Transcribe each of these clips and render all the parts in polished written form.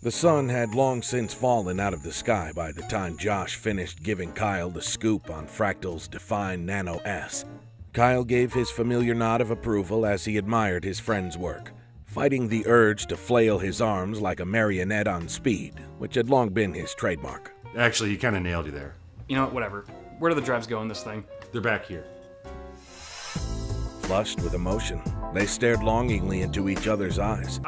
The sun had long since fallen out of the sky by the time Josh finished giving Kyle the scoop on Fractal's Define Nano S. Kyle gave his familiar nod of approval as he admired his friend's work, fighting the urge to flail his arms like a marionette on speed, which had long been his trademark. Actually, he kind of nailed you there. You know what, whatever. Where do the drives go in this thing? They're back here. Flushed with emotion, they stared longingly into each other's eyes.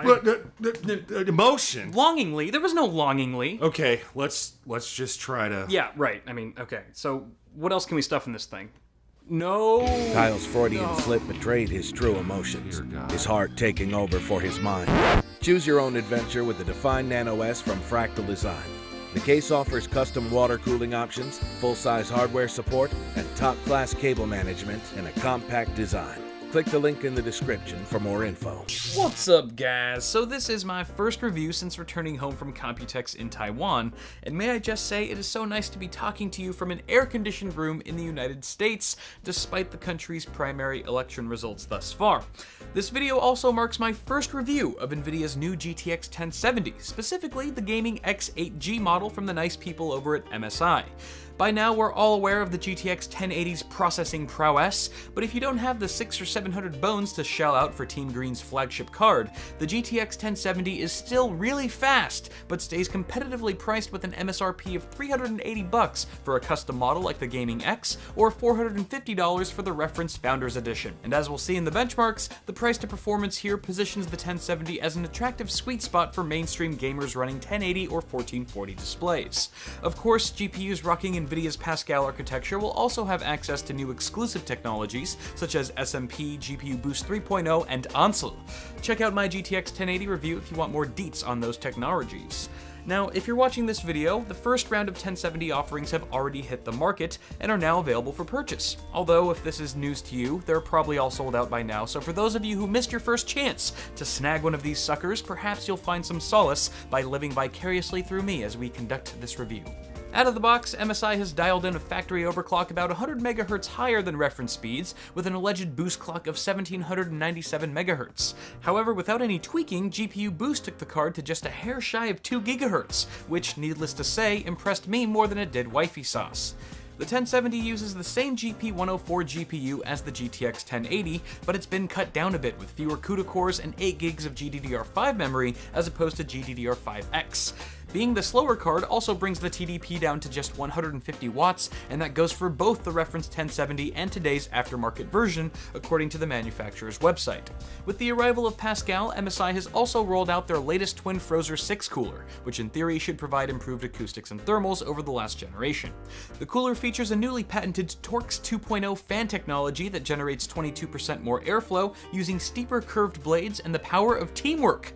Emotion? Longingly? There was no longingly. Okay, let's just try to... Yeah, right. I mean, okay. So, what else can we stuff in this thing? No. Kyle's Freudian slip betrayed his true emotions, his heart taking over for his mind. Choose your own adventure with the Define Nano S from Fractal Design. The case offers custom water cooling options, full-size hardware support, and top-class cable management in a compact design. Click the link in the description for more info. What's up, guys? So this is my first review since returning home from Computex in Taiwan, and may I just say it is so nice to be talking to you from an air-conditioned room in the United States, despite the country's primary election results thus far. This video also marks my first review of NVIDIA's new GTX 1070, specifically the gaming X8G model from the nice people over at MSI. By now, we're all aware of the GTX 1080's processing prowess, but if you don't have the 600 or 700 bones to shell out for Team Green's flagship card, the GTX 1070 is still really fast, but stays competitively priced with an MSRP of $380 for a custom model like the Gaming X, or $450 for the referenced Founders Edition. And as we'll see in the benchmarks, the price to performance here positions the 1070 as an attractive sweet spot for mainstream gamers running 1080 or 1440 displays. Of course, GPUs rocking NVIDIA's Pascal architecture will also have access to new exclusive technologies, such as SMP, GPU Boost 3.0, and Ansel. Check out my GTX 1080 review if you want more deets on those technologies. Now, if you're watching this video, the first round of 1070 offerings have already hit the market and are now available for purchase. Although, if this is news to you, they're probably all sold out by now, so for those of you who missed your first chance to snag one of these suckers, perhaps you'll find some solace by living vicariously through me as we conduct this review. Out of the box, MSI has dialed in a factory overclock about 100 MHz higher than reference speeds, with an alleged boost clock of 1797 MHz. However, without any tweaking, GPU Boost took the card to just a hair shy of 2 GHz, which, needless to say, impressed me more than it did wifey sauce. The 1070 uses the same GP104 GPU as the GTX 1080, but it's been cut down a bit with fewer CUDA cores and 8 GB of GDDR5 memory as opposed to GDDR5X. Being the slower card also brings the TDP down to just 150 watts, and that goes for both the reference 1070 and today's aftermarket version, according to the manufacturer's website. With the arrival of Pascal, MSI has also rolled out their latest Twin Frozr 6 cooler, which in theory should provide improved acoustics and thermals over the last generation. The cooler features a newly patented Torx 2.0 fan technology that generates 22% more airflow using steeper curved blades and the power of teamwork.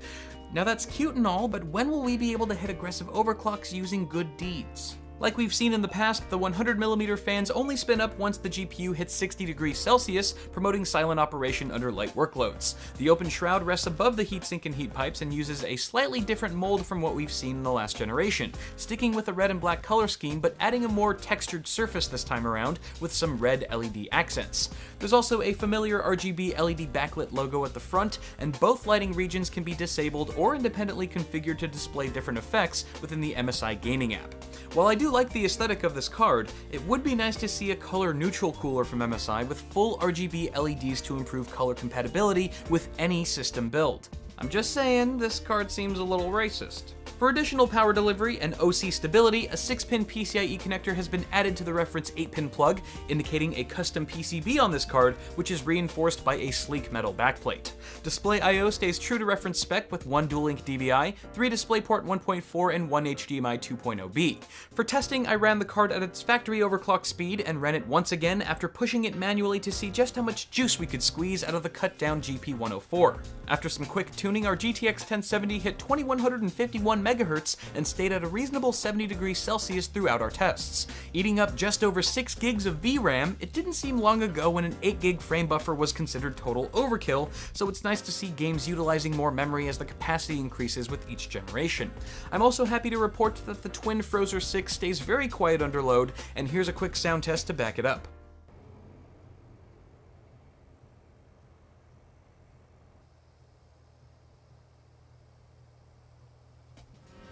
Now that's cute and all, but when will we be able to hit aggressive overclocks using good deeds? Like we've seen in the past, the 100mm fans only spin up once the GPU hits 60 degrees Celsius, promoting silent operation under light workloads. The open shroud rests above the heatsink and heat pipes and uses a slightly different mold from what we've seen in the last generation, sticking with a red and black color scheme but adding a more textured surface this time around with some red LED accents. There's also a familiar RGB LED backlit logo at the front, and both lighting regions can be disabled or independently configured to display different effects within the MSI gaming app. While I do like the aesthetic of this card, it would be nice to see a color-neutral cooler from MSI with full RGB LEDs to improve color compatibility with any system build. I'm just saying, this card seems a little racist. For additional power delivery and OC stability, a 6-pin PCIe connector has been added to the reference 8-pin plug, indicating a custom PCB on this card, which is reinforced by a sleek metal backplate. Display I/O stays true to reference spec with 1 dual-link DVI, 3 DisplayPort 1.4, and 1 HDMI 2.0B. For testing, I ran the card at its factory overclock speed and ran it once again after pushing it manually to see just how much juice we could squeeze out of the cut-down GP104. After some quick tuning, our GTX 1070 hit 2151 MHz and stayed at a reasonable 70 degrees Celsius throughout our tests. Eating up just over 6 gigs of VRAM, it didn't seem long ago when an 8 gig frame buffer was considered total overkill, so it's nice to see games utilizing more memory as the capacity increases with each generation. I'm also happy to report that the Twin Frozr 6 stays very quiet under load, and here's a quick sound test to back it up.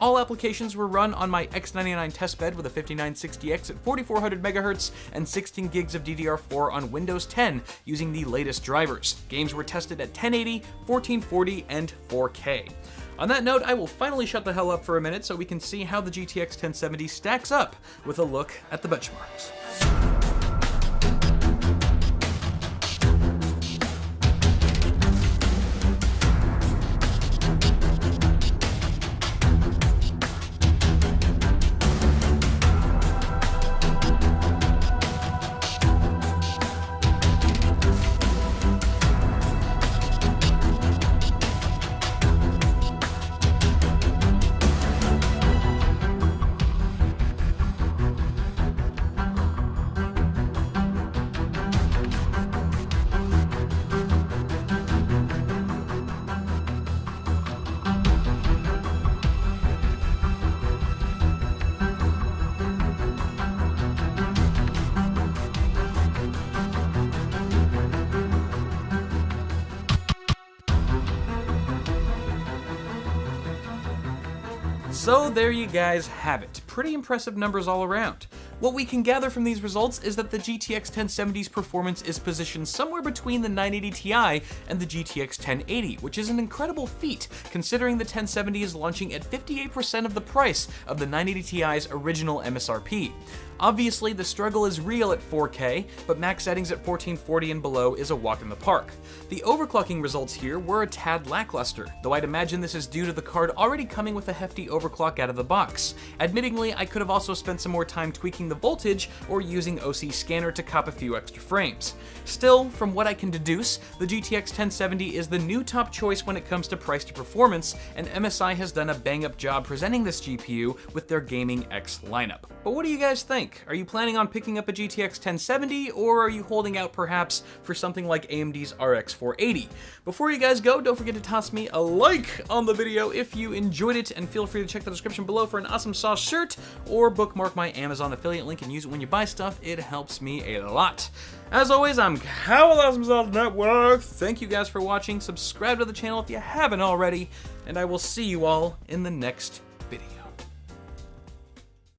All applications were run on my X99 testbed with a 5960X at 4400 MHz and 16 gigs of DDR4 on Windows 10 using the latest drivers. Games were tested at 1080, 1440, and 4K. On that note, I will finally shut the hell up for a minute so we can see how the GTX 1070 stacks up with a look at the benchmarks. So there you guys have it. Pretty impressive numbers all around. What we can gather from these results is that the GTX 1070's performance is positioned somewhere between the 980 Ti and the GTX 1080, which is an incredible feat considering the 1070 is launching at 58% of the price of the 980 Ti's original MSRP. Obviously, the struggle is real at 4K, but max settings at 1440 and below is a walk in the park. The overclocking results here were a tad lackluster, though I'd imagine this is due to the card already coming with a hefty overclock out of the box. Admittingly, I could have also spent some more time tweaking the voltage or using OC Scanner to cop a few extra frames. Still, from what I can deduce, the GTX 1070 is the new top choice when it comes to price to performance, and MSI has done a bang-up job presenting this GPU with their Gaming X lineup. But what do you guys think? Are you planning on picking up a GTX 1070, or are you holding out perhaps for something like AMD's RX 480? Before you guys go, don't forget to toss me a like on the video if you enjoyed it, and feel free to check the description below for an awesome sauce shirt, or bookmark my Amazon affiliate link and use it when you buy stuff. It helps me a lot. As always, I'm Kyle with Awesome Sauce Network. Thank you guys for watching. Subscribe to the channel if you haven't already, and I will see you all in the next video.